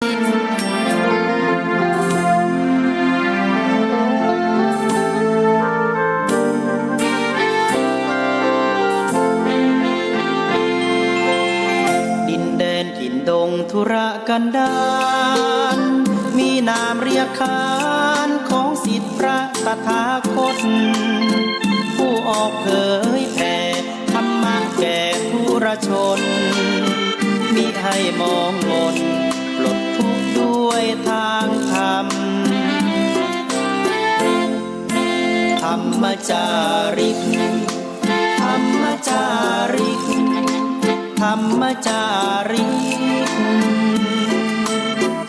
ดินแดนถิ่นดงธุรกันดารมีนามเรียกขานของศิษย์พระตถาคตผู้ออกเผยแผ่ธรรมะแก่ผู้ราชนมิให้มองมนปลดทุกข์ด้วยทางธรรมธรรมจาริกธรรมจาริกธรรมจาริก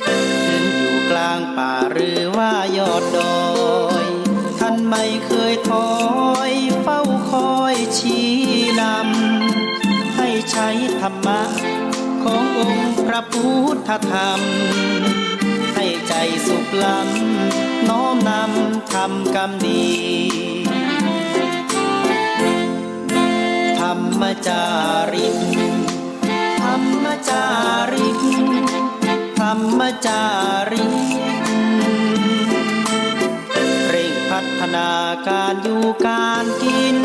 ขึ้นอยู่กลางป่าหรือว่ายอดดอยท่านไม่เคยถอยเฝ้าคอยชี้นำให้ใช้ธรรมะขององค์พระพุทธธรรมให้ใจสุขล้ำน้อมนำทำกรรมดีธรรมจาริกธรรมจาริกธรรมจาริกเร่งพัฒนาการอยู่การกิน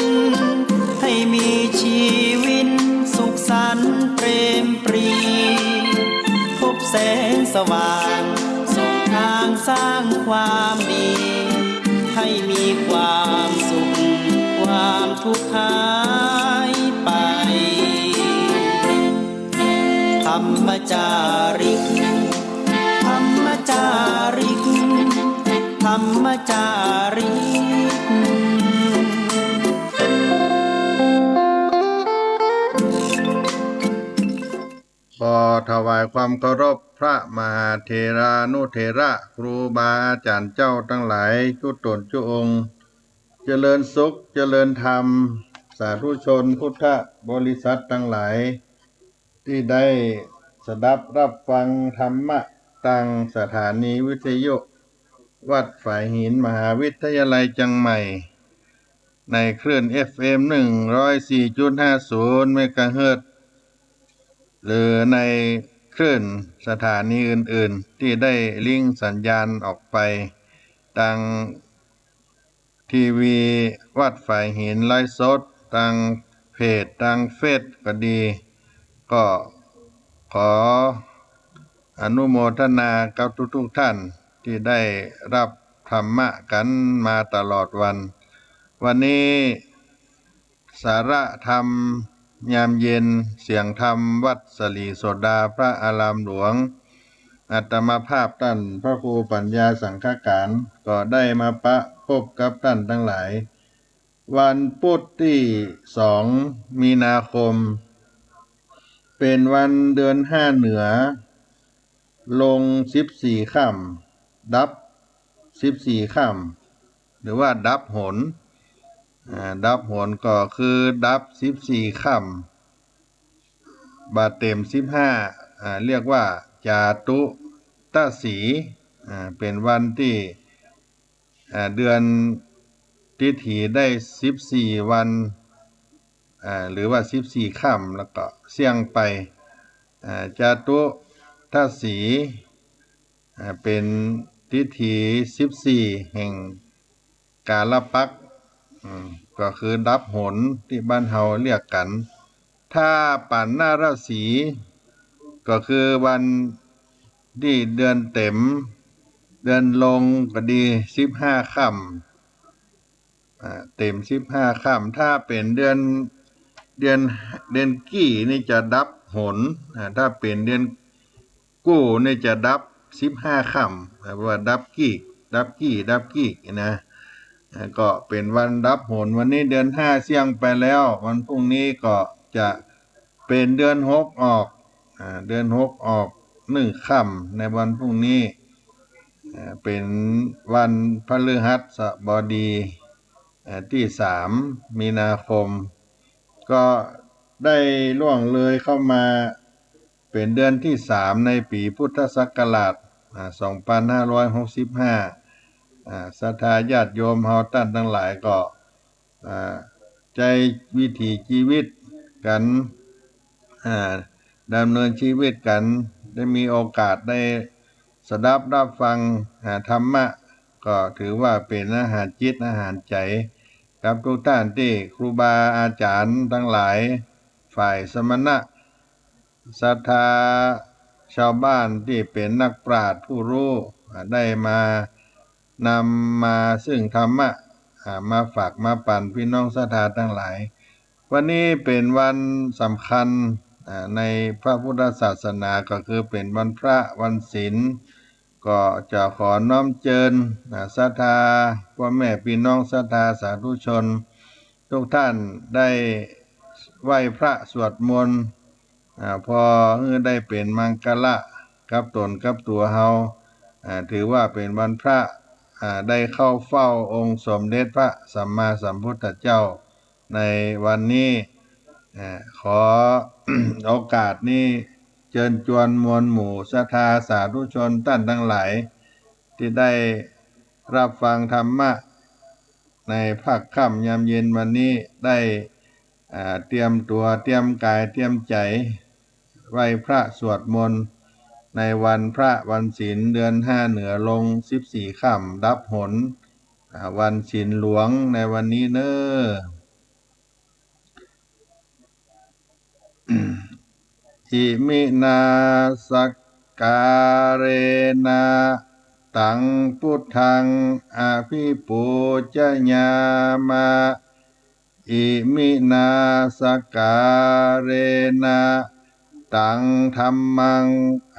ให้มีชีวิตสุขสันต์เปรมปรีพบแสงสว่างส่องทางสร้างความดีให้มีความสุขความทุกข์หายไปธรรมจาริกธรรมจาริกธรรมจาริกขอถวายความเคารพพระมหาเถรานุเถระครูบาอาจารย์เจ้าทั้งหลายทุกตนทุกองค์เจริญสุขเจริญธรรมสาธุชนพุทธบริษัททั้งหลายที่ได้สดับรับฟังธรรมะตั้งสถานีวิทยุวัดฝ่ายหินมหาวิทยาลัยจังใหม่ในคลื่น FM 104.50 เมกะเฮิรตซ์หรือในคลื่นสถานีอื่นๆที่ได้ลิงก์สัญญาณออกไปทางทีวีวัดฝ่ายหินไลฟ์สดทางเพจทางเฟซก็ดีก็ขออนุโมทนากับทุกท่านที่ได้รับธรรมะกันมาตลอดวันนี้สาระธรรมยามเย็นเสียงธรรมวัดสลีโสดาพระอารามหลวงอาตมาภาพท่านพระครูปัญญาสังฆการก็ได้มาพบกับท่านทั้งหลายวันพุธที่2 มีนาคมเป็นวันเดือน5เหนือลง14ค่ำดับ14ค่ำหรือว่าดับหนดับหนก็คือดับ14ค่ำบาทเต็ม15เรียกว่าจาตุตสีเป็นวันที่เดือนทิถีได้14วันหรือว่า14ค่ำแล้วก็เสี่ยงไปจาตุตสีเป็นทิถี14แห่งกาลปักษ์ก็คือดับหนที่บ้านเฮาเรียกกันถ้าปันนาราศีก็คือวันที่เดือนเต็มเดือนลงก็ดี15ค่ำเต็ม15ค่ำถ้าเป็นเดือนกี่นี่จะดับหนถ้าเป็นเดือนกู้นี่จะดับ15ค่ำว่าดับกี่นะก็เป็นวันดับหนวันนี้เดือน5เสี่ยงไปแล้ววันพรุ่งนี้ก็จะเป็นเดือน6ออกเดือน6ออก1ค่ำในวันพรุ่งนี้เป็นวันพฤหัสบดีที่3 มีนาคมก็ได้ล่วงเลยเข้ามาเป็นเดือนที่3ในปีพุทธศักราช2565ศรัทธาญาติโยมเฮาท่านทั้งหลายก็ใจวิถีชีวิตกันดำเนินชีวิตกันได้มีโอกาสได้ สดับรับฟังธรรมะก็ถือว่าเป็นอาหารจิตอาหารใจกับทุกท่านที่ครูบาอาจารย์ทั้งหลายฝ่ายสมณะศรัทธาชาวบ้านที่เป็นนักปราชญ์ผู้รู้ได้มานำมาซึ่งธรรมะมาฝากมาปั่นพี่น้องศรัทธาทั้งหลายวันนี้เป็นวันสำคัญในพระพุทธศาสนาก็คือเป็นวันพระวันศีลก็จะขอน้อมเจิญศรัทธาพ่อแม่พี่น้องศรัทธาสาธุชนทุกท่านได้ไหว้พระสวดมนต์พอได้เป็นมังกละกับตนกับตัวเฮาถือว่าเป็นวันพระได้เข้าเฝ้าองค์สมเด็จพระสัมมาสัมพุทธเจ้าในวันนี้ขอ โอกาสนี้เชิญชวนมวลหมู่ศรัทธาสาธุชนท่านทั้งหลายที่ได้รับฟังธรรมะในภาคค่ำยามเย็นวันนี้ได้เตรียมตัวเตรียมกายเตรียมใจไหว้พระสวดมนต์ในวันพระวันศีลเดือน5เหนือลง14ค่ำดับหนวันศีลหลวงในวันนี้เน้อ อิมินาสกการณะตังพุทธังอภิปูชญามะอิมินาสการณะตังธัมมัง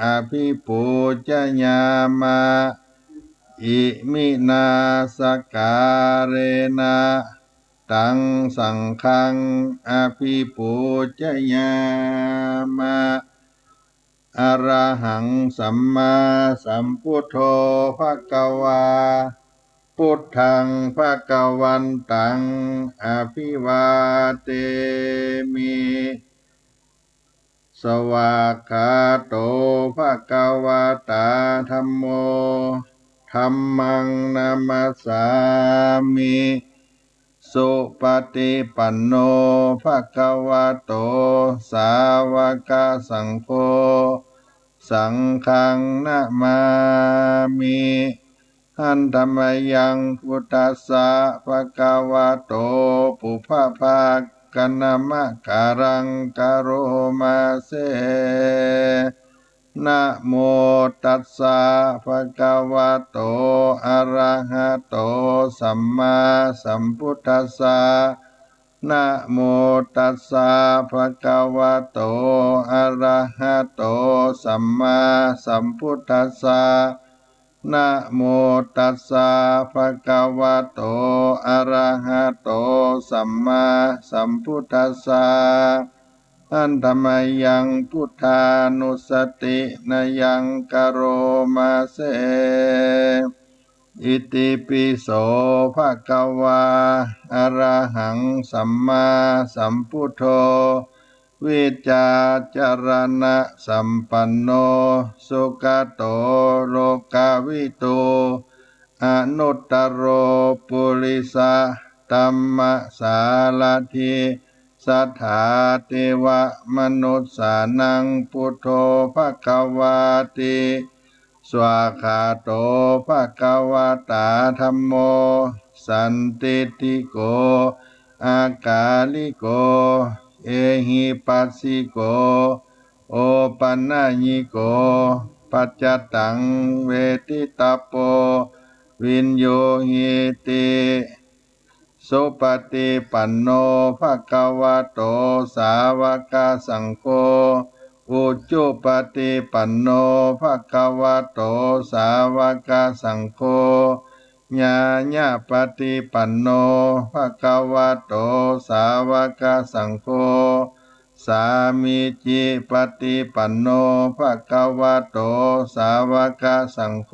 อภิปูชญามะอิมินาสการณะตังสังฆังอภิปูชญามะอะระหังสัมมาสัมพุทโธภควาพุทธังภควันตังอภิวาเทมิสวากขาโตภควตาธัมโมธัมมังนามัสสามิสุปฏิปันโนภควโตสาวกสังโฆสังฆังนะมามิหันธรรมยังพุทธัสสะภควโตปุพพากัณมะการังกโรมาเสนะโมตัสสะภะคะวะโตอะระหะโตสัมมาสัมพุทธัสสะนะโมตัสสะภะคะวะโตอะระหะโตสัมมาสัมพุทธัสสะนะโมตัสสะภะคะวะโตอะระหะโตสัมมาสัมพุทธัสสะอันธรรมยังพุทธานุสตินายังกโรมาเสอิติปิโสภะคะวาอะระหังสัมมาสัมพุทโธวิจาจารณะสัมปันโนสุขโตโลกาวิโตอนุตตรโรปุริสะธัมมสารถิสัทธาเทวมนุษย์สานังพุทโธภควาติสวากขาโตภควตาธัมโมสันติติโกอากาลิโกเอหิปัสสิโกโอปันญิโกปัจจตังเวทิตาโปวินโยหิติสุปฏิปันโนภควโตสาวกสังโฆอุจุปฏิปันโนภควโตสาวกสังโฆญาญาปฏิปันโนภควโตสาวกสังโฆสามิจิปฏิปันโนภควโตสาวกสังโฆ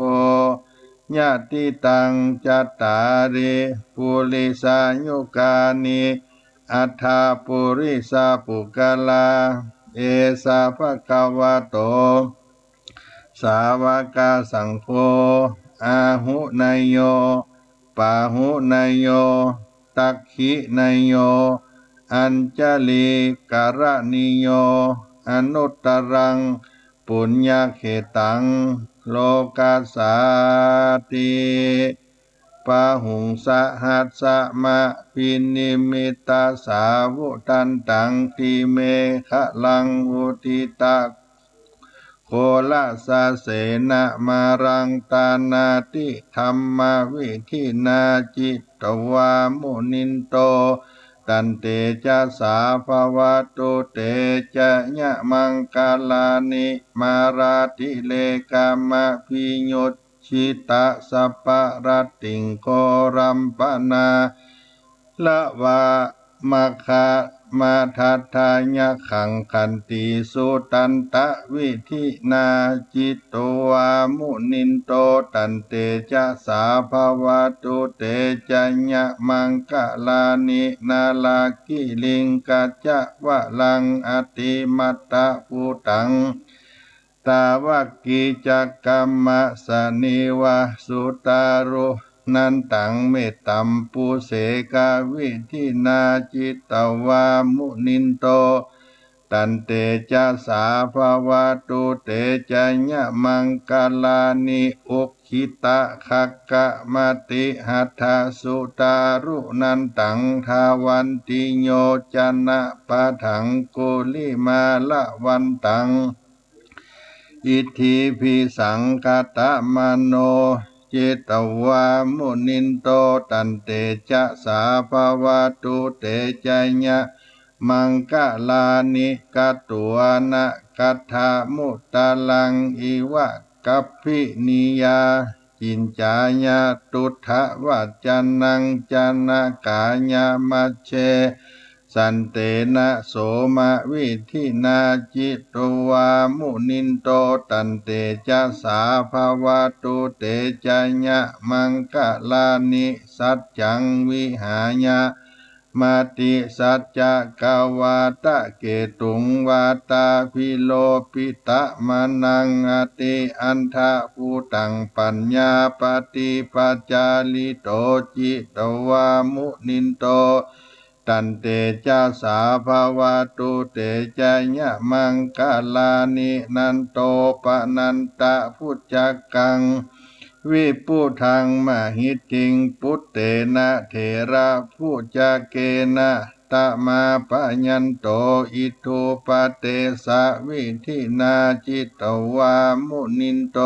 ญาติตังจัตตาริปุริสายุกานิอัฏฐาปุริสาปุกลาเอสาภควโตสาวกสังโฆอาหุนายโยปาหุนายโยตักขินายโยอัญจลิกรณิโยอนุตตรังปุญญเขตัง โลกัสสาติปะหุงสหัสสะมะพินิมิตาสาวุตันตังทิเมฆะลังวุติตาโคละสะเสนะมารังตานาติธรรมวิธินาจิตตวามุนินโตตันเตจะสาภวตุเตจะญะมังกาลานิมาราติเลกามะพิโยชิตะสัพพะรติงโกรัมปนาละวะมะคะมาทัฏฐายะขังคันติสุตันตะวิธินาจิตโตวามุนินโตตันเตจะสาภวตุเตจะญะมังกะลานินาลากิลิงกัจจะวะลังอติมัตตะปุตังตาวกกิจักกัมมะสนิวะสุตารุนันตังเมตตัมปุเสกาวิธินาจิตตวามุนินโตตันเตจะสาภวตุเตจะญะมังกาลานิอุคคิตะคักกะมติหัตถสุตารุนันตังทาวันติโยจนะปะถังกุลิมาละวันตังอิทธิพิสังกตมโนเจตวามุนินโตตันเตจะสาภวตุเตจะญะมังกะลานิกัตตัวนะกัตถามุตตะลังอิวะกัปพินิยาจินจายาตุถะวัจจนังจนะกายามัชเชสันเตนะโสมะวิธินาจิตตวามุนินโตตันเตจะสาภวตุเตจะญะมังกะลานิสัจจังวิหายะมาติสัจจะกาวาตะเกตุงวาตาพิโลปิตะมานังอติอันทะภูตังปัญญาปฏิปัจจาลิโตจิตตวามุนินโตตันเตจะสาภวตุเตจะญะมังกาลานินันโตปะนันตะพุจจกังวิปุทังมหิติงปุตเตนะเถระพุจเกนะตะมาปะยันโตอิทุปเตสะวิธินาจิตตวามุนินโต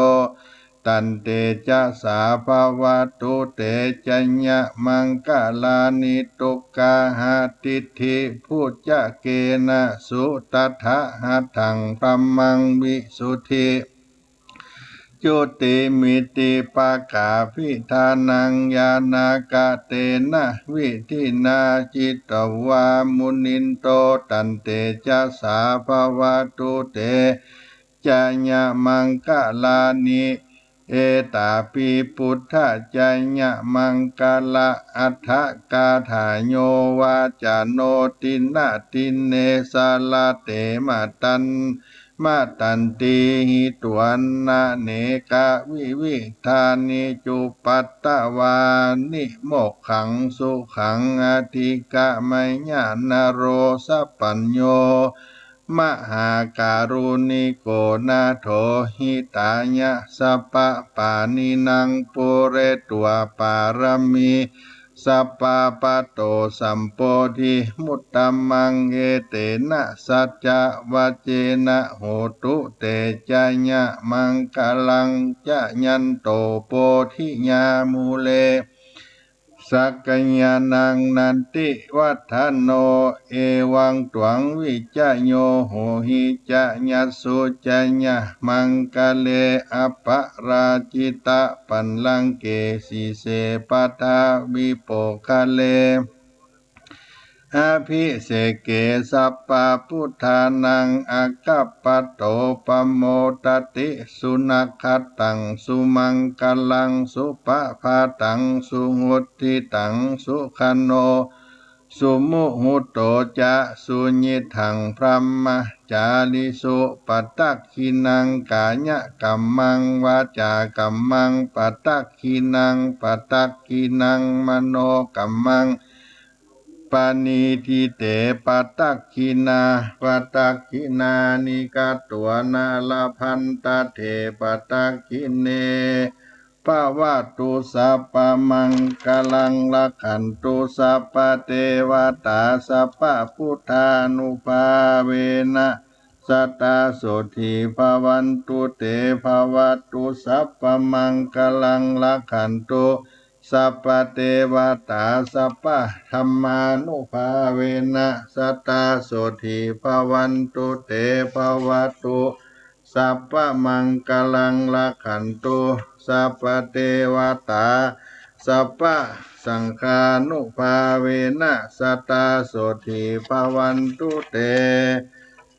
ตันเตจะสาภวตุเตจะญะมังกาลานิตุกาหาติธิพุจเกนะสุตัทธะหัตถังธัมมังวิสุทธิจุติมิติปากาพิธานังญาณากะเตนะวิธินาจิตตวามุนินโตตันเตจะสาภวตุเตจะญะมังกะลานิเอตาปิพุทธะจะญะมังกะละอัฏฐกาถาโยวาจาโนตินะตินเนสาลาเตมะตันมาตันติหิตวันนะเนกะวิวิธานิจุปัตตวานิโมกขังสุขังอธิกะไมญาณโรสัพปัญโยมหาการุณิโกนาโถหิตายะสัพพะปานินังปุเรตัวปารมีสัพพะปะโตสัมโพธิมุตตมังเอเตนะสัจจะวะเจนะโหตุเตจะญะมังกะลังจะยันโตโพธิญามูเลสักกัญญานังนันติวัฏโนเอวังตวังวิจโยโหหิจะญัสสุจะญะมังกะเลอปะราจิตะปันลังเกสิเสปทาวิโปคะเลอภิเสเกสัพปะพุทธานังอากัปปะโตปโมตติสุนัขตังสุมังกลังสุปะภาตังสุหุติตังสุขันโนสุมุหุโตจะสุญิทังพรัมมจาลิสุปัตตักขินังกายกัมมังวาจากัมมังปัตตักขินังปัตตักขินังมโนกัมมัง ปานีทิเตปัตตักขินาปัตตักขินานิกาตัวนาลาพันตเถปัตตักขิเนภาวะตุสัพพมังกลังละขันตุสัพพเทวตาสัพพพุทธานุภาเวนะสัตตาโสธีภวันตุเตภวตุสัพพมังกลังละขันตุสัพพเทวตาสัพพธรรมานุภาเวนะสัตตาโสธีภวันตุเตภวตุสัพพมังกลังละขันตุสัพพเทวตาสัพพสังฆานุภาเวนะสัตตาโสธีภวันตุเต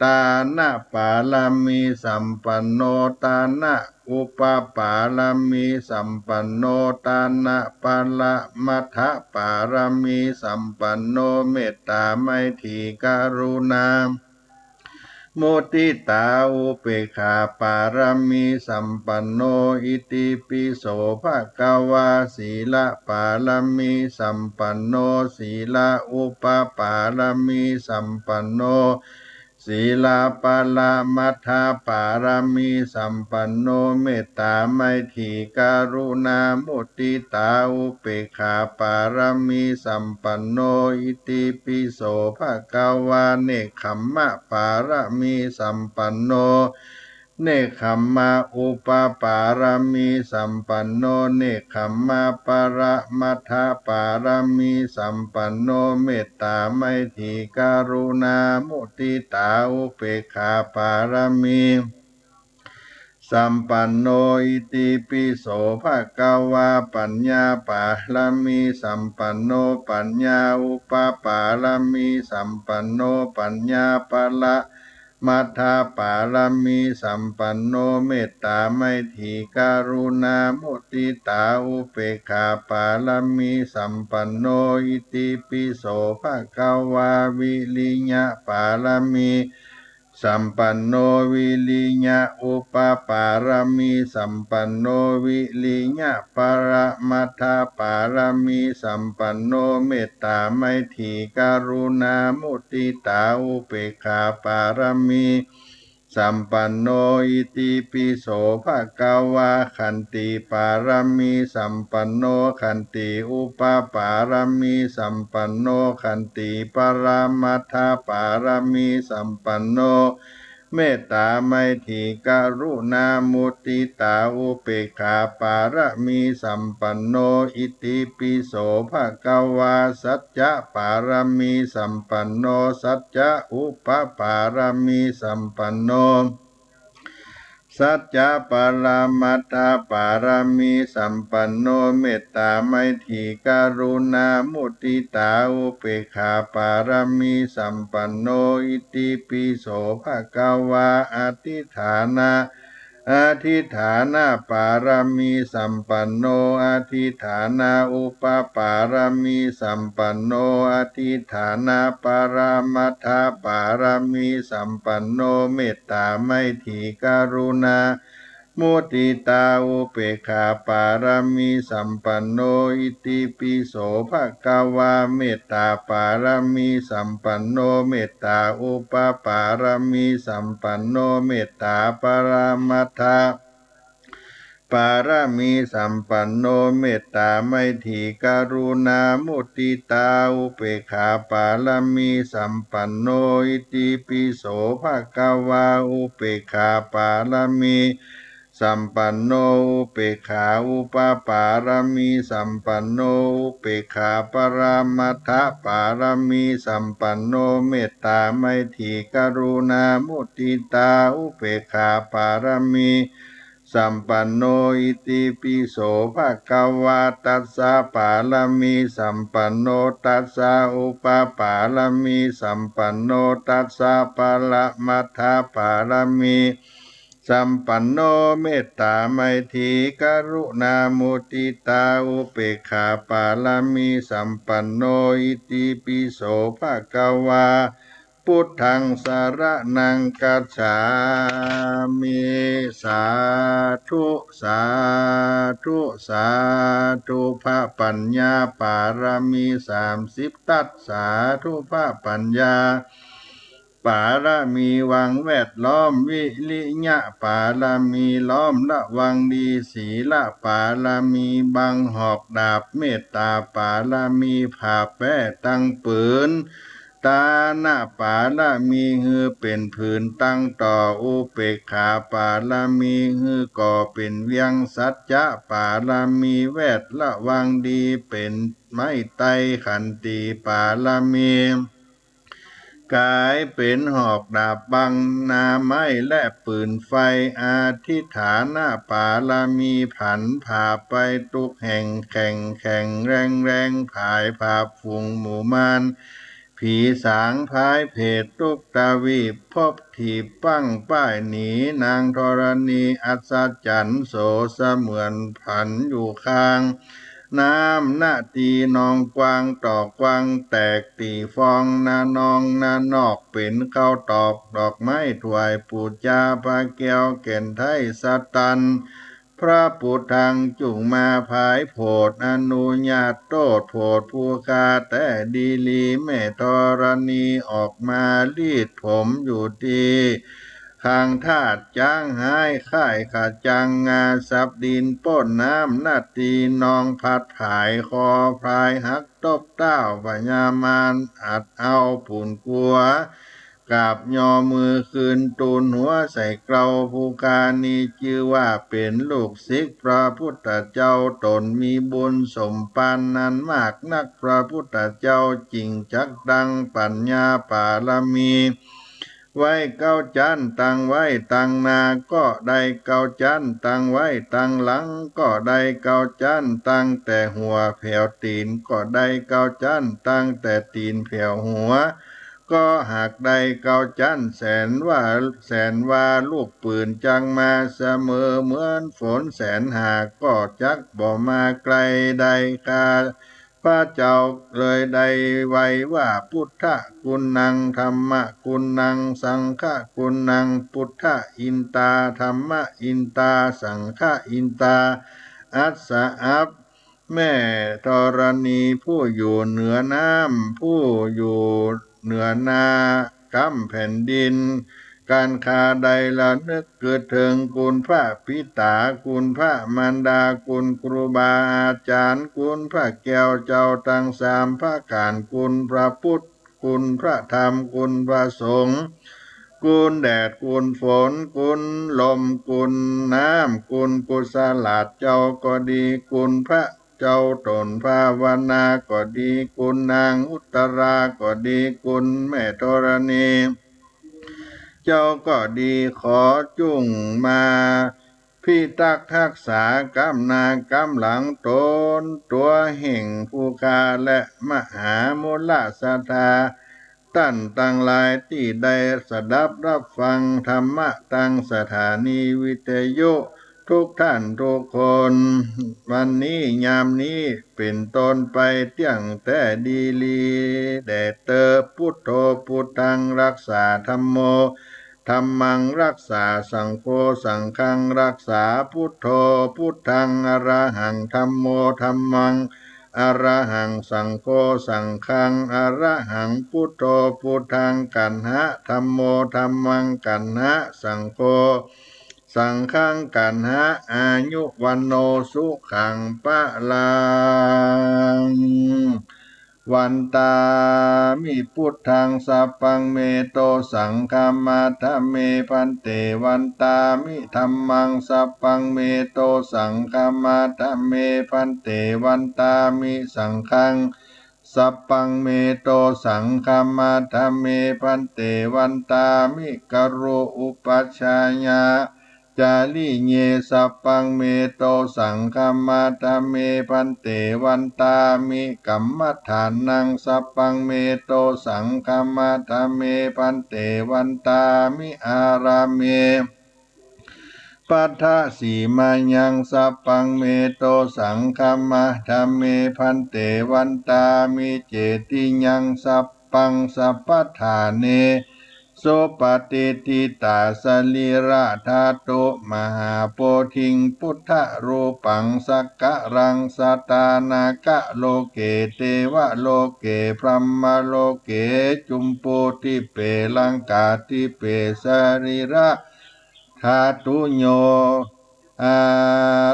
ตานะปาลามีสัมปันโนตานะอุปปาลามีสัมปันโนตานะปาละมัทธปารามีสัมปันโนเมตตาไมตรีกรุณามุติตาอุเปกขาปารามีสัมปันโนอิติปิโสภะคะวาสีละปารามีสัมปันโนสีละอุปปารามีสัมปันโนศีลาปาลามัทธาปารามีสัมปันโนเมตตาไมตรีกรุณามุติตาอุเปกขาปารามีสัมปันโนอิติปิโสภะคะวาเนกขัมมะปารามีสัมปันโนเนกขัมมาอุปปารามีสัมปันโนเนกขัมมาปาระมัทธปารามีสัมปันโนเมตตาไมตรีกรุณามุติตาอุเปกขาปารามีสัมปันโนอิติปิโสภะคะวาปัญญาปารามีสัมปันโนปัญญาอุปปารามีสัมปันโนปัญญาปะละมัทธปารามีสัมปันโนเมตตาไมตรีกรุณามุติตาอุเปกขาปารามีสัมปันโนอิติปิโสภะคะวาวิริยะปารามีสัมปันโนวิริยะอุปปารามีสัมปันโนวิริยะปรมัทธปารามีสัมปันโนเมตตาไมตรีกรุณามุติตาอุเปกขาปารามีสัมปันโนอิติปิโสภะคะวาขันติปารามีสัมปันโนขันติอุปปารามีสัมปันโนขันติปรามัทธปารามีสัมปันโนเมตตาไมตรีกรุณามุติตาอุเปกขาปารามีสัมปันโนอิติปิโสภะคะวาสัจจะปารามีสัมปันโนสัจจะอุปปารามีสัมปันโนสัจจะปรามัทธปารามีสัมปันโนเมตตาไมตรีกรุณามุติตาอุเปกขาปารามีสัมปันโนอิติปิโสภะคะวาอธิฐานะอธิฐานะปารามีสัมปันโนอธิฐานะอุปปารามีสัมปันโนอธิฐานะปรามัทธปารามีสัมปันโนเมตตาไมตรีกรุณามุติตาอุเปกขาปารามีสัมปันโนอิติปิโสภะคะวาเมตตาปารามีสัมปันโนเมตตาอุปปารามีสัมปันโนเมตตาปรามัทธปารามีสัมปันโนเมตตาไมตรีกรุณามุติตาอุเปกขาปารามีสัมปันโนอิติปิโสภะคะวาอุเปกขาปารามีสัมปันโนอุเปกขาอุปปารามีสัมปันโนอุเปกขาปรามัทธปารามีสัมปันโนเมตตาไมตรีกรุณามุติตาอุเปกขาปารามีสัมปันโนอิติปิโสภะคะวะตัสสะปารามีสัมปันโนตัสสะอุปปารามีสัมปันโนตัสสะปะละมัทธปารามีสัมปันโนเมตตาไมตรีกรุณามุติตาอุเปกขาปารามีสัมปันโนอิติปิโสภะคะวาพุทธังสรณังคัจฉามิสาธุสา ธุสาธุพระปัญญาปารมี30ตัสสาธุพระปัญญาปารมีวังแวดล้อมวิริยะปารมีล้อมละวังดีศีละปารมีบังหอกดาบเมตตาปารมีผ่าแป้ตั้งปืนตาหน้าปาละมีฮือเป็นผืนตั้งต่ออุเปกขาปาละมีฮือก่อเป็นเวียงสัจจะปาละมีแวดละวังดีเป็นไม้ไตขันติปาละมีกายเป็นหอกดาบบังนาไม้และปืนไฟอาทิฐานาปาลามีผันผ่าไปทุกแห่งแข่งแข่งแรงแรงผายผาฝูงหมู่มานผีสางพายเพศทุกตาวีพบถีบปั้งป้ายหนีนางธรณีอัศจรรย์โสเสมือนผันอยู่ข้างน้ำหน้าตีนองกวางตอกกวางแตกตีฟองนานองนานอกเป็นข้าวตอกดอกไม้ถวายปูจาพระแก้วแก่นไทยสตันพระพุทธังจุงมาภายโพดอนุญาตโตดโพดผู้คาแต่ดีลีแม่ธรณีออกมาลีดผมอยู่ที่ข้างธาตุจ้างหายค่ายขาจังงาสับดินป้นน้ำนาตีนองพัดผายคอพรายหักตบเต้าพญามารอัดเอาปุ่นกลัวกราบยอมือคืนตูนหัวใส่เกลาภูกานีชื่อว่าเป็นลูกศิษย์พระพุทธเจ้าตนมีบุญสมปานนั้นมากนักพระพุทธเจ้าจริงจักดังปัญญาปารมีไว้เก้าจันตั้งไว้ตั้งนาก็ได้เก้าจันตั้งไว้ตั้งหลังก็ได้เก้าจันตั้งแต่หัวแผ่วตีนก็ได้เก้าจันตั้งแต่ตีนแผ่วหัวก็หากได้เก้าจันแสนว่าลูกปืนจังมาเสมอเหมือนฝนแสนหาก็จักบ่มาไกลใดกาพระเจ้าเลยได้ไว้ว่าพุทธคุณนังธรรมคุณนังสังฆคุณนังพุทธอินตาธรรมอินตาสังฆอินตาอัสสะอัปแม่ธรณีผู้อยู่เหนือน้ำผู้อยู่เหนือนากำแผ่นดินการคาใดละนึกเกิดถึงคุณพระปิตาคุณพระมารดาคุณครูบาอาจารย์คุณพระแก้วเจ้าทั้งสามพระการคุณพระพุทธคุณพระธรรมคุณพระสงฆ์คุณแดดคุณฝนคุณลมคุณน้ำคุณกุศลาดเจ้าก็ดีคุณพระเจ้าตนภาวนาก็ดีคุณนางอุตราก็ดีคุณแม่ธรณีเจ้าก็ดีขอจุงมาพิทักษ์รักษากำนากำหลังตนตัวแห่งผู้คาและมหามุลสธาตั้นตั้งหลายที่ได้สดับรับฟังธรรมะตั้งสถานีวิทยุทุกท่านทุกคนวันนี้ยามนี้เป็นต้นไปเที่ยงแต่ดีลีแด่เตอพุทโธพุทธังรักษาธัมโมธัมมังรักษาสังโฆสังฆังรักษาพุทโธพุทธังอรหังธัมโมธัมมังอรหังสังโฆสังฆังอรหังพุทโธพุทธังกันหะธัมโมธัมมังกันหะสังโฆสังฆังกันหะอายุวันโนสุขังปะลังวันตามิพุทธังสัพพังเมโตสังฆามาธัมเมพันเตวันตามิธัมมังสัพพังเมโตสังฆามาธัมเมพันเตวันตามิสังฆังสัพพังเมโตสังฆามาธัมเมพันเตวันตามิกโรอุปัชฌายาจาลิเยสัพพังเมโตสังฆามาธัมเมพันเตวันตามิกัมมัฏฐานังสัพพังเมโตสังฆามาธัมเมพันเตวันตามิอาราเมปัฏฐสีมายังสัพพังเมโตสังฆามาธัมเมพันเตวันตามิเจติยังสัพพังสัพพทาเน โสปฏิทิตาสลีระธาตุมหาโพธิงพุทธรูปังสักกะรังสัตานากะโลเกเทวะโลเกพรหมโลเกจุมโพธิเปลังกาทิเปสรีระธาตุโยอา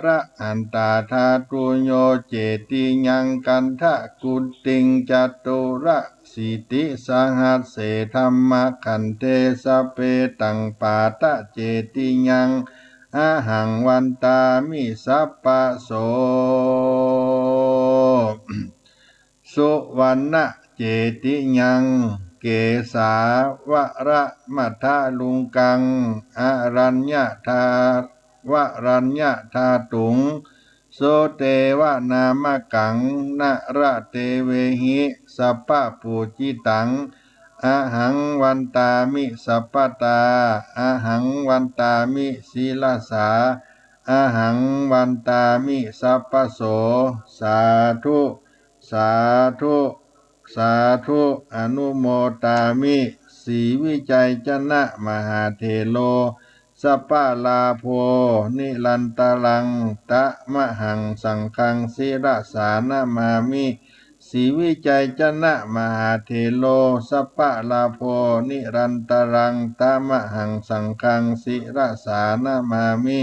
ระอันตาธาตุโยเจติยังกันทะกุติงจตุระสิติสหัสเสธรรมขันเทสเปตังปาตะเจติยังอาหังวันตามิสัพพะโส สุวรรณเจติยังเกสาวระมัทะลุงกังอรัญญธาวรัญญธาตุงโสเตวะนามกังนะระเตเวหิสัพพะปูจิตังอะหังวันตามิสัพพตาอะหังวันตามิศีลสาอะหังวันตามิสัพพโสสาธุสาธุสาธุอนุโมตามิสีวิจัยจนะมหาเทโลสัพพะลาโภนิลันตลังตะมะหังสังฆังศิรสานามามิสีวิจัยจนะมหาเทโลสัพพะลาโภนิรันตรังตะมะหังสังฆังศิรสานามามิ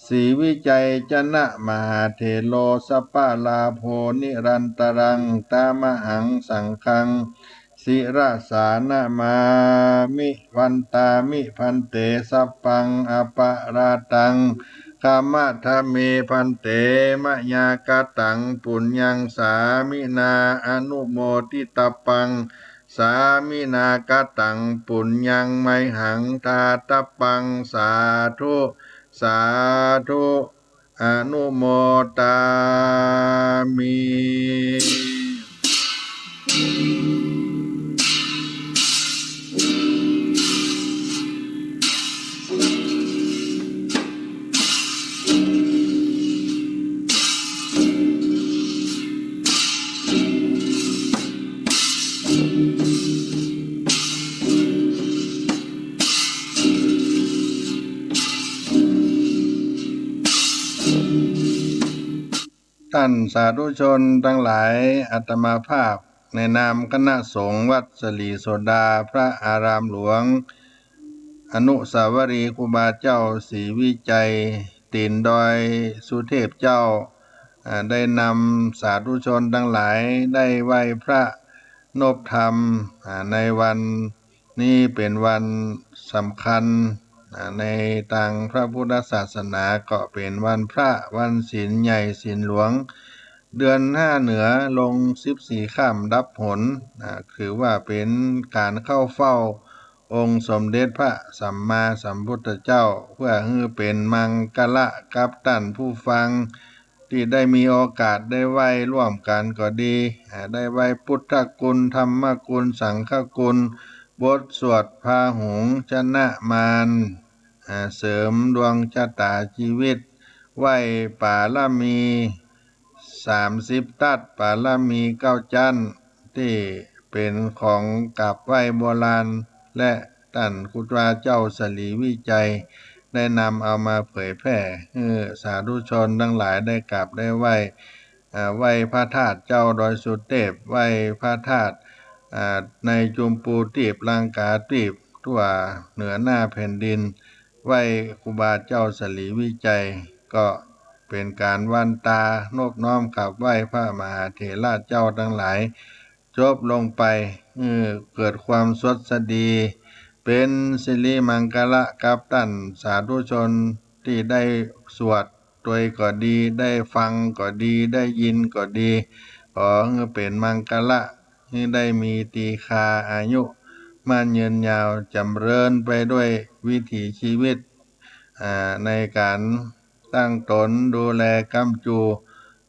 สีวิจัยจนะมหาเทโลสัพพะลาโภนิรันตรังตามหังสังฆังศิราสานามามิวันตามิพันเตสัพพังอปะราตังคามะทะเมพันเตมะยากตังปุญญังสามินาอนุโมทิตปังสามินากตังปุญญังไมหังทาตปังสาธุสาธุอนุโมตามิ ท่านสาธุชนทั้งหลายอาตมาภาพในนามคณะสงฆ์วัดสลีโสดาพระอารามหลวงอนุสาวรีย์ครูบาเจ้าศรีวิจัยตีนดอยสุเทพเจ้าได้นำสาธุชนทั้งหลายได้ไหว้พระนพธรรมในวันนี้เป็นวันสำคัญในทางพระพุทธศาสนาก็เป็นวันพระวันศีลใหญ่ศีลหลวงเดือน5เหนือลง14ค่ำดับผลคือว่าเป็นการเข้าเฝ้าองค์สมเด็จพระสัมมาสัมพุทธเจ้าเพื่อให้เป็นมังกละกับท่านผู้ฟังที่ได้มีโอกาสได้ไหว้ร่วมกันก็ดีได้ไหว้พุทธคุณธรรมคุณสังฆคุณบทสวดพาหุงชนะมารเสริมดวงชะตาชีวิตไหว้ป่าละมี30ตัดป่าละมี9จันที่เป็นของกราบไหว้โบราณและท่านครูบาเจ้าสลีวิจัยได้นำเอามาเผยแพร่ให้สาธุชนทั้งหลายได้กราบได้ไหว้พระธาตุเจ้าดอยสุเทพไหว้พระธาตุในจุมปูตีบลังกาตีบทั่วเหนือหน้าแผ่นดินไหว้ครูบาเจ้าสลีวิจัยก็เป็นการวันตานอบน้อมกราบไหว้พระมหาเถระเจ้าทั้งหลายจบลงไปเกิดความสดสดีเป็นสิริมังคละกับท่านสาธุชนที่ได้สวดตัวก็ดีได้ฟังก็ดีได้ยินก็ดีขอให้เป็นมังคละให้ได้มีตีฆาอายุมั่นยืนยาวจำเริญไปด้วยวิถีชีวิตในการตั้งตนดูแลกำจู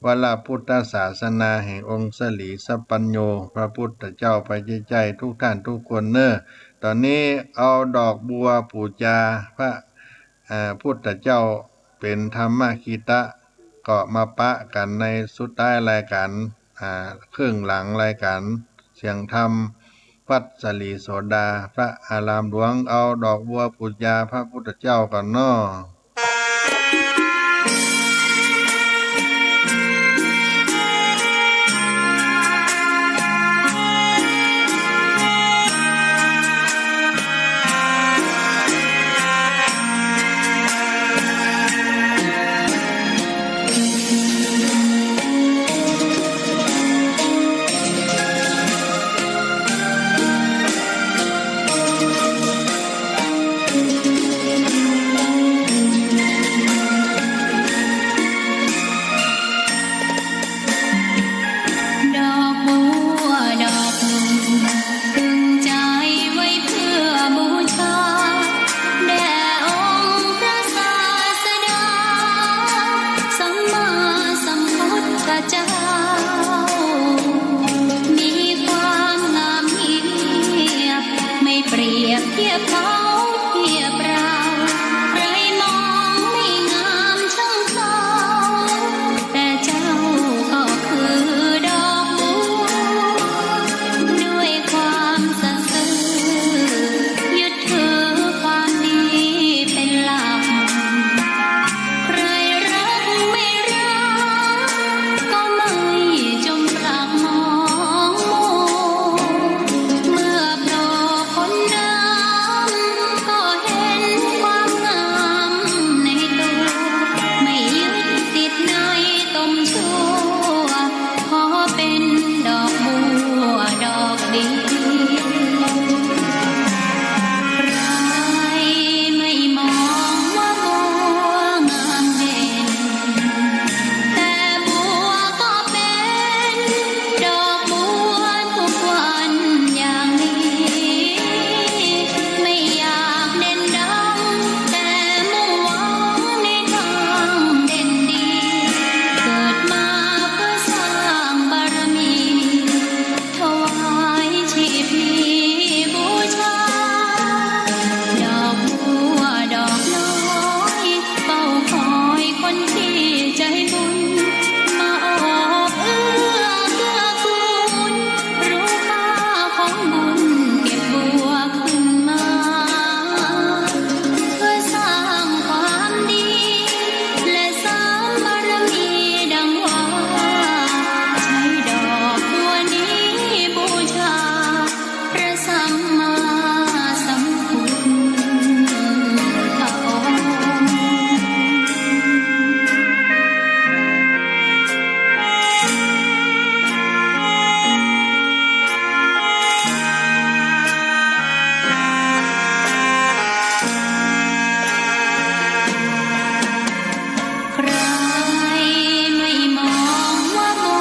วลพุทธศาสนาแห่งองค์สลีสัปปัญโญพระพุทธเจ้าไปใจทุกท่านทุกคนเนอะตอนนี้เอาดอกบัวปูจาพระพุทธเจ้าเป็นธรรมคีตะก็มาปะกันในสุดท้ายรายการครึ่งหลังรายการเสียงธรรม วัดสลีโสดาพระอารามหลวงเอาดอกบัวปูชาพระพุทธเจ้าก่อนน้อ ดอกบัวดอกหนึ่งตึงใจไว้เพื่อบูชาแด่องค์พระศาสดาสัมมาสัมพุทธเจ้ามีความงามเงียบไม่เปรียบเทียบเขาเทียบเราใครมองไม่งามช่างเขาแต่เจ้าก็คือดอกบัวด้วยความสัตย์ซื่อยึดถือความดีเป็นหลักใครรักไม่รักก็ไม่จงปลักมองมัวเมื่อโผล่พ้นน้ำก็เห็นความงามในตัวไม่ยึดติดในตมชั่วขอเป็นดอกบัวดอกเดียวใครไม่มองว่าบัวงามเด่นแต่บัวก็เป็นดอกบัวทุกวันอย่างนี้ไม่อยากเด่นดังแต่มุ่งหวังในทางเด่นดีเกิดมาเพื่อสร้างบารมีถวายชีพนี้บูชาดอกบัวดอกน้อยเฝ้าคอยคนที่ใจบุญมาโอบเอื้อเกื้อกูลรู้ค่าของบุญเก็บบัวขึ้นมาเพื่อสร้างความดีและสร้างบารมีดังว่าใช้ดอกบัวนี้บูชาพระสัมมาสัมพุทธองค์ ใครไม่มองว่าบั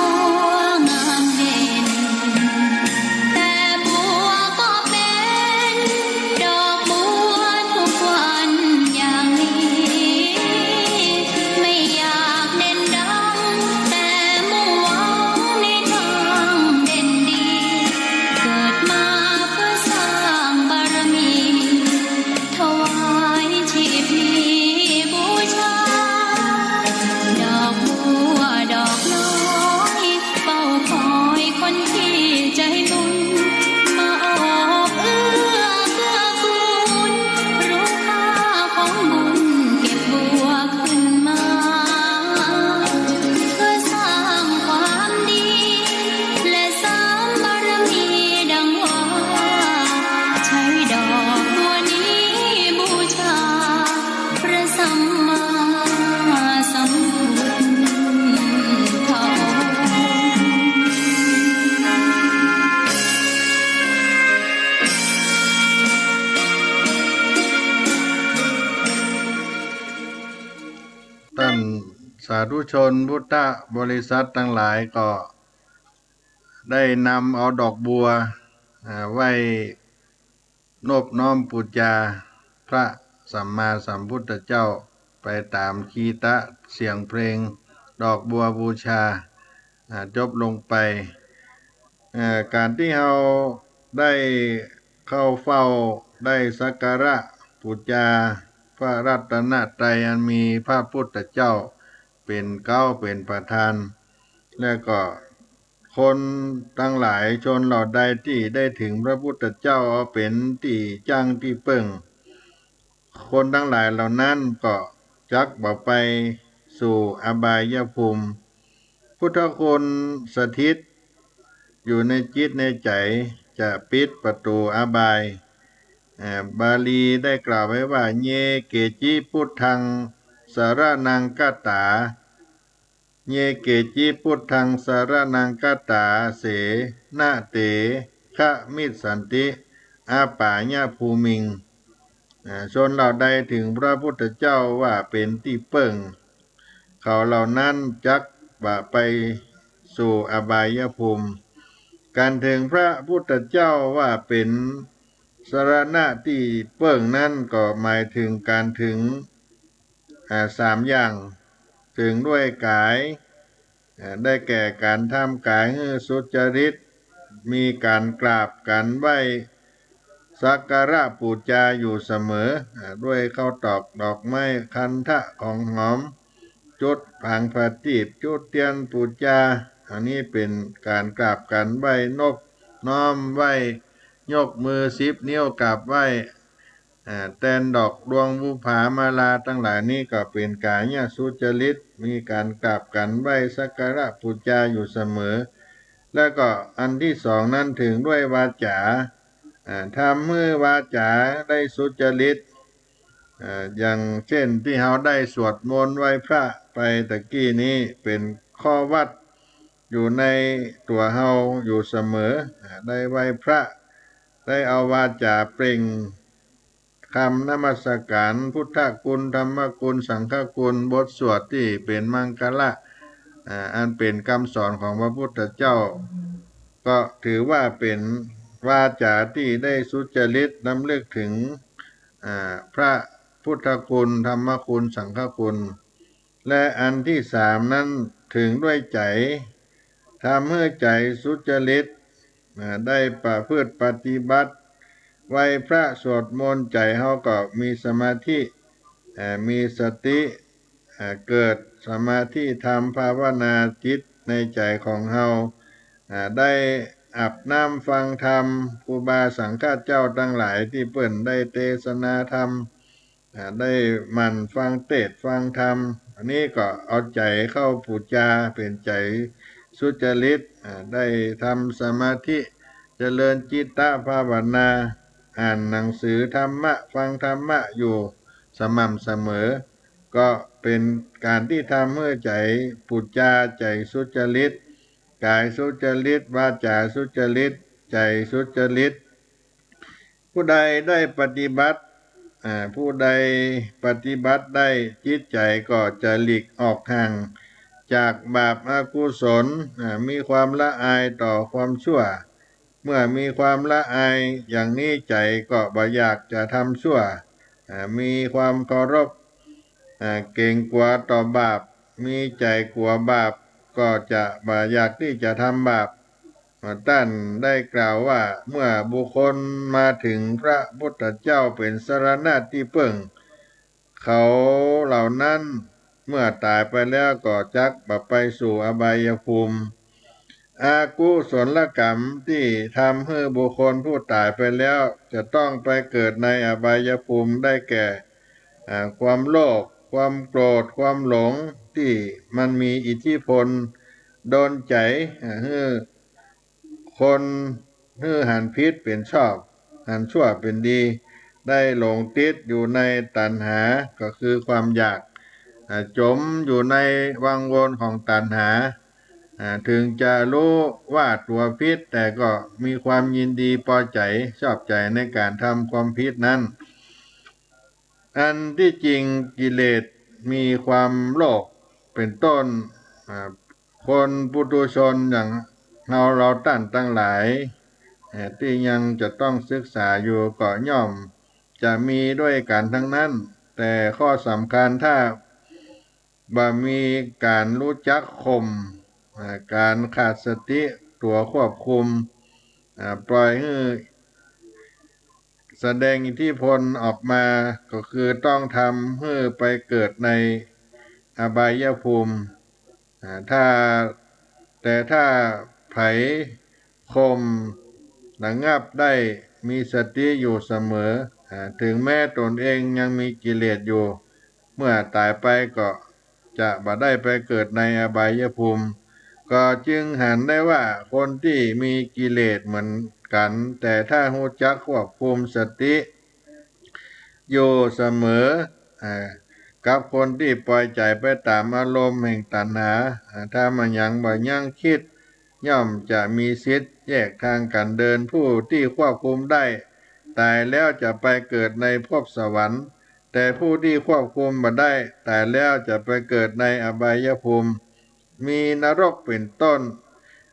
วงามเด่นแต่บัวก็เป็นดอกบัวทุกวันอย่างนี้ไม่อยากเด่นดังแต่มุ่งหวังในทางเด่นดีเกิดมาเพื่อสร้างบารมีถวายชีพนี้บูชาดอกบัวดอกน้อยเฝ้าคอยคนที่ใจบุญมาโอบเอื้อเกื้อกูลรู้ค่าของบุญเก็บบัวขึ้นมาเพื่อสร้างความดีและสร้างบารมีดังว่าใช้ดอกบัวนี้บูชาพระสัมมาสัมพุทธองค์ ท่านสาธุชนพุทธบริษัททั้งหลายก็ได้นำเอาดอกบัวไว้นอบน้อมปูชาพระสัมมาสัมพุทธเจ้าไปตามคีตะเสียงเพลงดอกบัวบูชาจบลงไปการที่เราได้เข้าเฝ้าได้สักการะบูชาพระรัตนตรัยอันมีพระพุทธเจ้าเป็นเก้าเป็นประธาน แล้วก็ข คนทั้งหลายชนเหล่าใดที่ได้ถึงพระพุทธเจ้าเป็นที่จังที่เปิ่งคนทั้งหลายเหล่านั้นก็จักบ่ไปสู่อบายภูมิพุทธคุณสถิตอยู่ในจิตในใจจะปิดประตูอบายบาลีได้กล่าวไว้ว่าเยเกจิพุทธังสารนังกัตตาเยเกจิพุทธังสารนังกัตตาเสนะเตคะมิสสันติอาปาญาภูมิงชนเหล่าใดถึงพระพุทธเจ้าว่าเป็นที่เปิ่งเขาเหล่านั้นจักบ่ไปสู่อบายภูมิการถึงพระพุทธเจ้าว่าเป็นสรณะที่เปิ่งนั้นก็หมายถึงการถึงสามอย่างถึงด้วยกายได้แก่การทำกายให้สุจริตมีการกราบการไหว้สักการะบูชาอยู่เสมอด้วยข้าวตอกดอกไม้คันทะของหอมจุดผางประทีปจุดเทียนบูชาอันนี้เป็นการกราบการไหว้นบน้อมไหว้ยกมือ10 นิ้วกราบไหว้แตนดอกดวงบุภามาลาทั้งหลายนี้ก็เป็นกายสุจริตมีการกราบกันไหว้สักการะบูชาอยู่เสมอแล้วก็อันที่สองนั้นถึงด้วยวาจาทำมือวาจาได้สุจริตอย่างเช่นที่เราได้สวดมนต์ไหว้พระไปตะกี้นี้เป็นข้อวัดอยู่ในตัวเราอยู่เสมอได้ไหว้พระได้เอาวาจาเปล่งคำนมัสการพุทธคุณธรรมคุณสังฆคุณบทสวดที่เป็นมังคละอันเป็นคำสอนของพระพุทธเจ้าก็ถือว่าเป็นวาจาที่ได้สุจริตรำลึกถึงพระพุทธคุณธรรมคุณสังฆคุณและอันที่สามนั้นถึงด้วยใจทำให้ใจสุจริตได้ประพฤติปฏิบัติไหว้พระสวดมนต์ใจเฮาก็มีสมาธิมีสติเกิดสมาธิธรรมภาวนาจิตในใจของเฮาได้อาบน้ำฟังธรรมครูบาสังฆเจ้าทั้งหลายที่เปิ้นได้เทศนาธรรมได้หมั่นฟังเทศน์ฟังธรรมอันนี้ก็เอาใจเข้าบูชาเป็นใจสุจริตได้ทำสมาธิเจริญจิตตภาวนาอ่านหนังสือธรรมะฟังธรรมะอยู่สม่ำเสมอก็เป็นการที่ทำให้ใจบูชาใจสุจริตกายสุจริตวาจาสุจริตใจสุจริตผู้ใดได้ปฏิบัติผู้ใดปฏิบัติได้จิตใจก็จะหลีกออกห่างจากบาปอกุศลมีความละอายต่อความชั่วเมื่อมีความละอายอย่างนี้ใจก็บ่อยากจะทำชั่วมีความเคารพเกรงกลัวต่อบาปมีใจกลัวบาปก็จะบ่อยากที่จะทำบาปท่านได้กล่าวว่าเมื่อบุคคลมาถึงพระพุทธเจ้าเป็นสรณะที่เปิ่งเขาเหล่านั้นเมื่อตายไปแล้วก็จักบ่ไปสู่อบายภูมิอากุศลกรรมที่ทำให้บุคคลผู้ตายไปแล้วจะต้องไปเกิดในอบายภูมิได้แก่ความโลภความโกรธความหลงที่มันมีอิทธิพลโดนใจให้คนให้หันผิดเป็นชอบหันชั่วเป็นดีได้หลงติดอยู่ในตัณหาก็คือความอยากจมอยู่ในวังวนของตัณหาถึงจะรู้ว่าตัวผิดแต่ก็มีความยินดีพอใจชอบใจในการทำความผิดนั้นอันที่จริงกิเลสมีความโลภเป็นต้นคนปุถุชนอย่างเราท่านทั้งหลายที่ยังจะต้องศึกษาอยู่ก็ย่อมจะมีด้วยกันทั้งนั้นแต่ข้อสำคัญถ้าบ่มีการรู้จักข่มการขาดสติตัวควบคุมปล่อยให้แสดงอิทธิพลออกมาก็คือต้องทำให้ไปเกิดในอบายภูมิถ้า ไผคมระงับได้มีสติอยู่เสมอถึงแม้ตนเองยังมีกิเลสอยู่ เมื่อตายไปก็จะบ่ได้ไปเกิดในอบายภูมิก็จึงหันได้ว่าคนที่มีกิเลสเหมือนกัน แต่ถ้ารู้จักควบคุมสติอยู่เสมอกับคนที่ปล่อยใจไปตามอารมณ์แห่งตัณหาถ้ามันยังบ่ยังคิดย่อมจะมีสิทธิ์แยกทางกันเดินผู้ที่ควบคุมได้ตายแล้วจะไปเกิดในภพสวรรค์แต่ผู้ที่ควบคุมบ่ได้ตายแล้วจะไปเกิดในอบายภูมิมีนรกเป็นต้น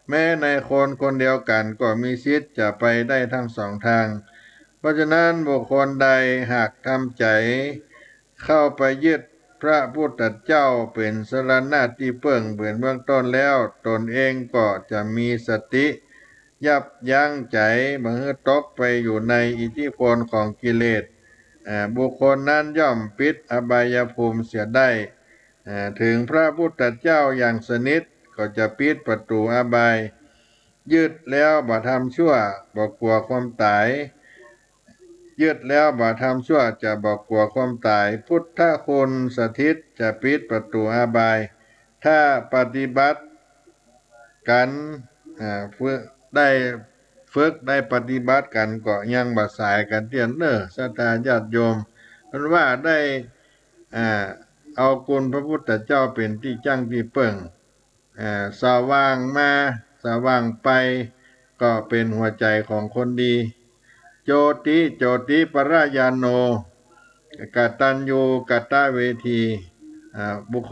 แม้ในคนคนเดียวกันก็มีสิทธิ์จะไปได้ทั้งสองทางเพราะฉะนั้นบุคคลใดหากทำใจเข้าไปยึดพระพุทธเจ้าเป็นสรณะที่เพิ่งเบื้องต้นแล้วตนเองก็จะมีสติยับยั้งใจบ่ให้ตกไปอยู่ในอิทธิพลของกิเลสบุคคลนั้นย่อมปิดอบายภูมิเสียได้ถึงพระพุทธเจ้าอย่างสนิทก็จะปิดประตูอบายยึดแล้วบ่ทำชั่วบ่กลัวความตายยึดแล้วบ่ทำชั่วจะบ่กลัวความตายพุทธคุณสถิตจะปิดประตูอบายถ้าปฏิบัติกันฝึกได้ปฏิบัติกันก็ยังบ่สายกันเตียนศรัทธาญาติโยมเพราะว่าได้เอาคุณพระพุทธเจ้าเป็นที่จังที่เปิ่งสว่างมาสว่างไปก็เป็นหัวใจของคนดีโจติปรายานโนกตัญญูกตเวทีบุคค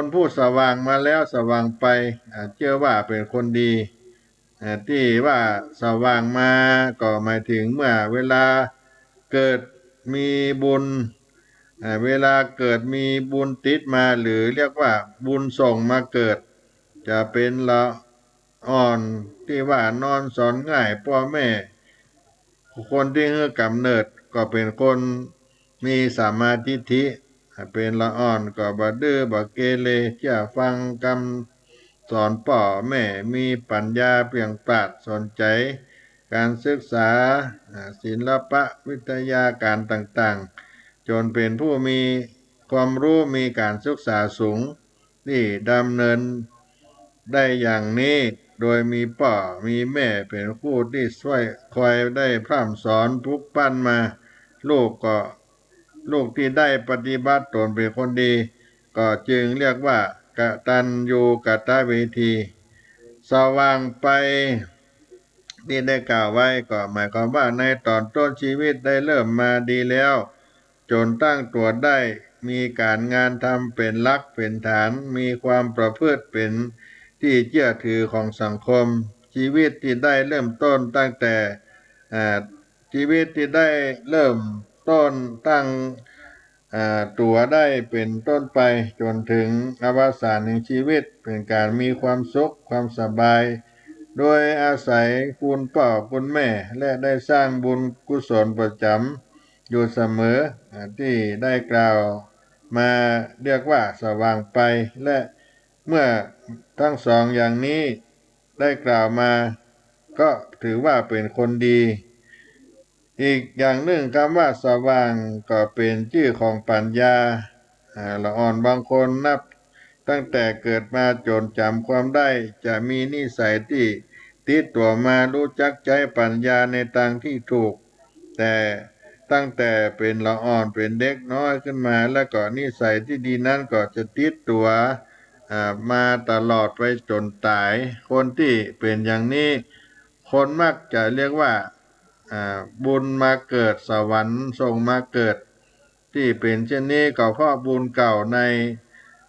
ลผู้สว่างมาแล้วสว่างไปเชื่อว่าเป็นคนดีที่ว่าสว่างมาก็หมายถึงเมื่อเวลาเกิดมีบุญเวลาเกิดมีบุญติดมาหรือเรียกว่าบุญส่งมาเกิดจะเป็นละอ่อนที่ว่านอนสอนง่ายพ่อแม่คนที่ให้กำเนิดก็เป็นคนมีสัมมาทิฏฐิเป็นละอ่อนก็บ่ดื้อบ่เกเรจะฟังคำสอนพ่อแม่มีปัญญาเปลี่ยงปราดสนใจการศึกษาศิลปะวิทยาการต่างๆจนเป็นผู้มีความรู้มีการศึกษาสูงที่ดำเนินได้อย่างนี้โดยมีพ่อมีแม่เป็นผู้ที่ช่วยคอยได้พร่ำสอนปลุกปั้นมาลูกที่ได้ปฏิบัติตนเป็นคนดีก็จึงเรียกว่ากตัญญูกตเวทีสว่างไปที่ได้กล่าวไว้ก็หมายความว่าในตอนต้นชีวิตได้เริ่มมาดีแล้วจนตั้งตัวได้มีการงานทำเป็นหลักเป็นฐานมีความประพฤติเป็นที่เชื่อถือของสังคมชีวิตที่ได้เริ่มต้นตั้งแต่ชีวิตที่ได้เริ่มต้นตั้งตัวได้เป็นต้นไปจนถึงอวสานแห่งชีวิตเป็นการมีความสุขความสบายโดยอาศัยคุณพ่อคุณแม่และได้สร้างบุญกุศลประจำอยู่เสมอที่ได้กล่าวมาเรียกว่าสว่างไปและเมื่อทั้งสองอย่างนี้ได้กล่าวมาก็ถือว่าเป็นคนดีอีกอย่างหนึ่งคำว่าสว่างก็เป็นชื่อของปัญญาละอ่อนบางคนนับตั้งแต่เกิดมาจนจำความได้จะมีนิสัยที่ติดตัวมารู้จักใจปัญญาในทางที่ถูกแต่ตั้งแต่เป็นละอ่อนเป็นเด็กน้อยขึ้นมาแล้วก็นิสัยที่ดีนั้นก็จะติดตัวมาตลอดไปจนตายคนที่เป็นอย่างนี้คนมักจะเรียกว่าบุญมาเกิดสวรรค์ส่งมาเกิดที่เป็นเช่นนี้ก็เพราะบุญเก่าใน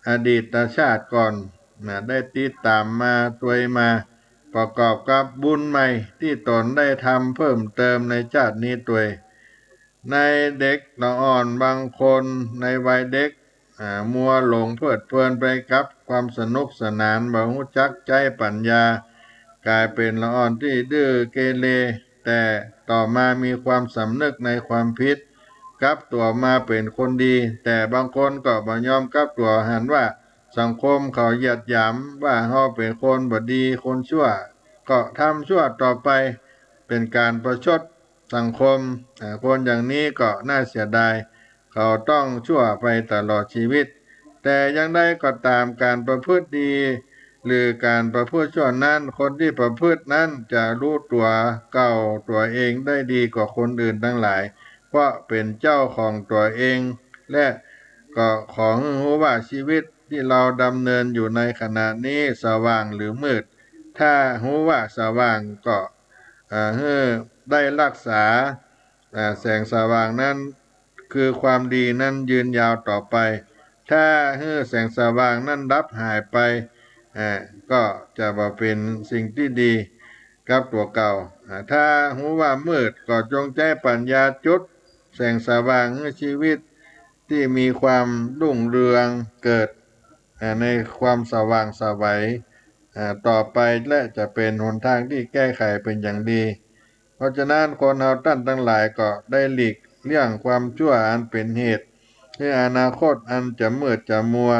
อดีตชาติก่อนได้ติดตามมาตัวมาประกอบกับบุญใหม่ที่ตนได้ทำเพิ่มเติมในชาตินี้ตัวในเด็กละอ่อนบางคนในวัยเด็กมัวหลงเพลิดเพลินไปกับความสนุกสนานบ่รู้จักใจปัญญากลายเป็นละอ่อนที่ดื้อเกเรแต่ต่อมามีความสำนึกในความผิดกลับตัวมาเป็นคนดีแต่บางคนก็บ่ยอมกลับตัวหันว่า สังคมเขาเหยียดหยามว่าเฮาเป็นคนบ่ดีคนชั่วก็ทำชั่วต่อไปเป็นการประชดสังคมคนอย่างนี้ก็น่าเสียดายเขาต้องชั่วไปตลอดชีวิตแต่ยังได้ก็ตามการประพฤติดีหรือการประพฤติชั่วนั้นคนที่ประพฤตินั้นจะรู้ตัวเก่าตัวเองได้ดีกว่าคนอื่นทั้งหลายเพราะเป็นเจ้าของตัวเองและก็ของรู้ว่าชีวิตที่เราดำเนินอยู่ในขณะนี้สว่างหรือมืดถ้ารู้ว่าสว่างก็ให้ได้รักษาแสงสว่างนั้นคือความดีนั้นยืนยาวต่อไปถ้าให้แสงสว่างนั้นดับหายไปก็จะบ่เป็นสิ่งที่ดีกับตัวเก่าถ้ารู้ว่ามืดก็จงใจปัญญาจุดแสงสว่างให้ชีวิตที่มีความรุ่งเรืองเกิดในความสว่างไสวต่อไปและจะเป็นหนทางที่แก้ไขเป็นอย่างดีเพราะฉะนั้นคนเราท่านทั้งหลายก็ได้หลีกเลี่ยงความชั่วอันเป็นเหตุให้อนาคตอันจะมืดจะมัว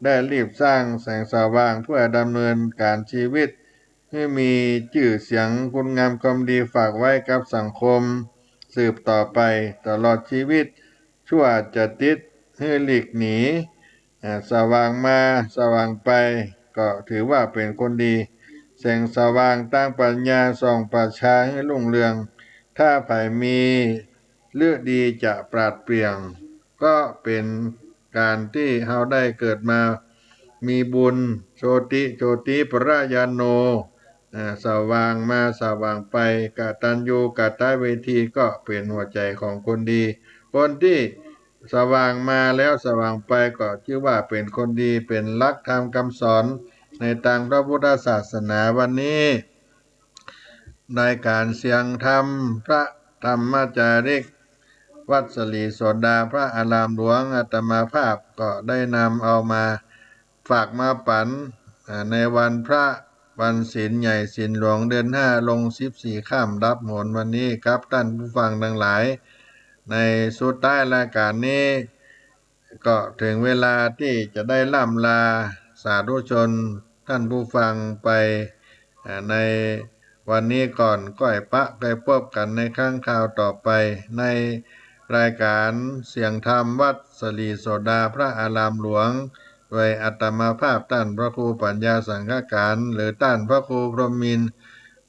ได้รีบสร้างแสงสว่างเพื่อดำเนินการชีวิตให้มีชื่อเสียงคุณงามความดีฝากไว้กับสังคมสืบต่อไปตลอดชีวิตชั่วจะติดให้หลีกหนีสว่างมาสว่างไปก็ถือว่าเป็นคนดีแสงสว่างตั้งปัญญาส่องประชาให้รุ่งเรืองถ้าไผมีเลือดดีจะปราดเปรียงก็เป็นการที่เฮาได้เกิดมามีบุญโชติปรายาโนสว่างมาสว่างไปกตัญญูกตเวทีก็เป็นหัวใจของคนดีคนที่สว่างมาแล้วสว่างไปก็ชื่อว่าเป็นคนดีเป็นหลักธรรมคำสอนในทางพระพุทธศาสนาวันนี้ในการเสียงธรรมพระธรรมจาริกวัดสลีโสดาพระอารามหลวงอาตมาภาพก็ได้นำเอามาฝากมาปันในวันพระวันศีลใหญ่ศีลหลวงเดือน5ลง14ค่ำรับโหนวันนี้ครับท่านผู้ฟังทั้งหลายในสุดท้ายรายการนี้ก็ถึงเวลาที่จะได้ล่ำลาสาธุชนท่านผู้ฟังไปในวันนี้ก่อนก้อยปะไปพบกันในครั้งคราวต่อไปในรายการเสียงธรรมวัดสลีโสดาพระอารามหลวงโดยอาตมาภาพท่านพระครูปัญญาสังฆการหรือท่านพระครูพรหมินทร์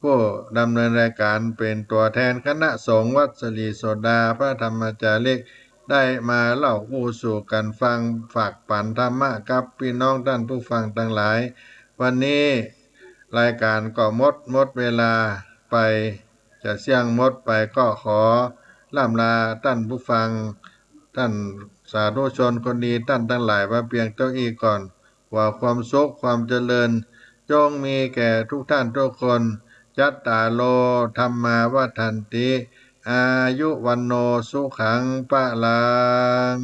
ผู้ดำเนินรายการเป็นตัวแทนคณะสงฆ์วัดสลีโสดาพระธรรมจาริกได้มาเล่าอู้สู่กันฟังฝากปันธรรมะกับพี่น้องท่านผู้ฟังทั้งหลายวันนี้รายการก็หมดเวลาไปจะเสี่ยงหมดไปก็ขอล่ำลาท่านผู้ฟังท่านสาธุชนคนดีท่านทั้งหลายว่าเพียงเท่านี้ก่อนว่าความสุขความเจริญจงมีแก่ทุกท่านทุกคนจัตตาโลธัมมาวัฏันติอายุวันโนสุขังปะลัง